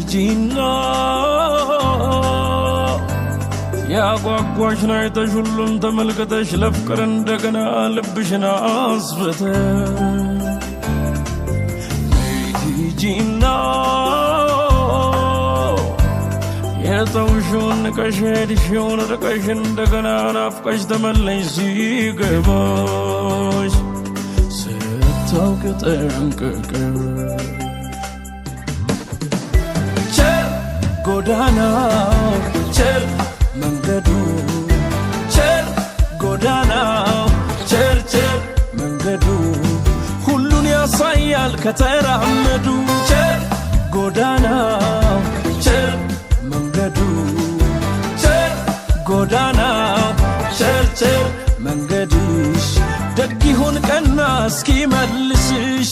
ሂጂና ያጓጓሽ ናይተሽ ሁሉን ተመልክተሽ ለፍቅር እንደገና ልብሽን አስፍተሽ ሂጂና የተውሽውን ንቀሽ ሄድሽውን ርቀሽ እንደገና ናፍቀሽ ተመለሽ ሲገባሽ ስታውቂ ጠንቅቀሽ ቸር ጎዳናው ቸር መንገዱ ቸር ጎዳናው ቸር ቸር መንገዱ ሁሉን ያሳያል ከተራመዱ ቸር ጎዳናው ቸር መንገዱ ቸር ጎዳናው ቸር ቸር መንገድሽ ደግ ይሁን ቀና እስኪመልስሽ